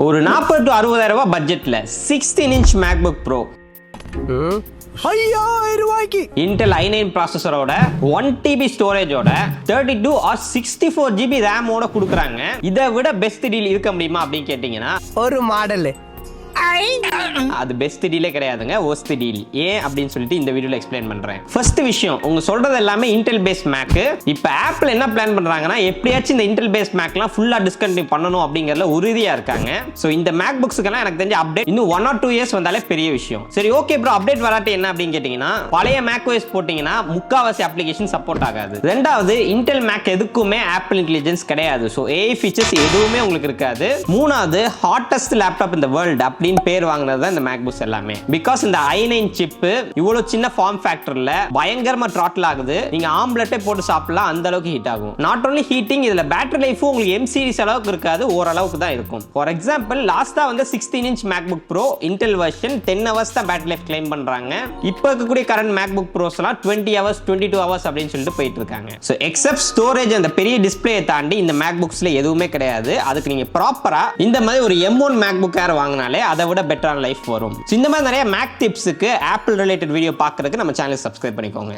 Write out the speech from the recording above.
ஒரு 40 to 60,000 ரூபாய் பட்ஜெட்ல 16 இன்ச் MacBook Pro 5000 ரூபாய்க்கு Intel i9 ப்ராசஸரோட 1 TB ஸ்டோரேஜோட 32 or 64 GB RAM ஓட கொடுக்குறாங்க. இதை விட பெஸ்ட் டீல் இருக்க முடியுமா அப்படின்னு கேட்டீங்கன்னா ஒரு மாடல் அது பெஸ்ட் டீலே கிடையாதுங்க, worst டீல். ஏன் அப்படின்னு சொல்லிட்டு இந்த வீடியோல எக்ஸ்பிளைன் பண்றேன். ஃபர்ஸ்ட் விஷயம், உங்க சொல்றது எல்லாமே இன்டெல் பேஸ்ட் மேக். இப்போ ஆப்பிள் என்ன பிளான் பண்றாங்கன்னா எப்படியாச்சும் இந்த இன்டெல் பேஸ்ட் மேக்லாம் ஃபுல்லா டிஸ்கண்டினியூ பண்ணணும் அப்படிங்கறதுல உறுதியா இருக்காங்க. சோ இந்த மேக் புக்ஸ்க்கெல்லாம் எனக்கு தெரிஞ்ச அப்டேட் இன்னும் 1 or 2 இயர்ஸ் வந்தாலே பெரிய விஷயம். சரி ஓகே ப்ரோ, அப்டேட் வராட்டி என்ன அப்படின்னு கேட்டீங்கன்னா பழைய மேக் OS போட்டீங்கன்னா முக்காவாசி அப்ளிகேஷன் சப்போர்ட் ஆகாது. ரெண்டாவது, இன்டெல் மேக் எதுக்குமே ஆப்பிள் இன்டெலிஜென்ஸ் கிடையாது. சோ AI ஃபீச்சர்ஸ் எதுவுமே உங்களுக்கு இருக்காது. மூணாவது, ஹாட்டஸ்ட் லேப்டாப் இந்த வேர்ல்ட் அப்படின்னு பேர் வாங்குனது தான் இந்த மேக் புக்ஸ் எல்லாமே. பிகாஸ் இந்த i9 சிப் இவ்வளவு சின்ன ஃபார்ம் ஃபேக்டர்ல பயங்கரமா த்ராட்டில் ஆகுது. நீங்க ஆம்லெட்டே போட்டு சாப்பிடலாம், அந்த அளவுக்கு ஹீட் ஆகும். நாட் ஓன்லி ஹீட்டிங், இதுல பேட்டரி லைஃப் உங்களுக்கு M சீரிஸ் அளவுக்கு இருக்காது, ஓரளவுக்கு தான் இருக்கும். ஃபார் எக்ஸாம்பிள், லாஸ்டா வந்து 16 inch MacBook Pro Intel version 10 hours தான் பேட்டரி லைஃப் கிளைம் பண்றாங்க. இப்போ இருக்கக்கூடிய கரண்ட் MacBook Pros எல்லாம் 20 hours 22 hours அப்படின்னு சொல்லிட்டு போயிட்டு இருக்காங்க. ஸோ எக்ஸப்ட் ஸ்டோரேஜ் அந்த பெரிய டிஸ்பிளேயை தாண்டி இந்த MacBooksல எதுவுமே கிடையாது. அதுக்கு நீங்க ப்ராப்பரா இந்த மாதிரி ஒரு M1 MacBook Air வாங்கினாலே அதை விட பெட்டரான லைஃப் வரும். இந்த மாதிரி நிறைய மேக் டிப்ஸுக்கு ஆப்பிள் ரிலேட்டட் வீடியோ பார்க்கறதுக்கு நம்ம சேனலை சப்ஸ்கிரைப் பண்ணிக்கோங்க.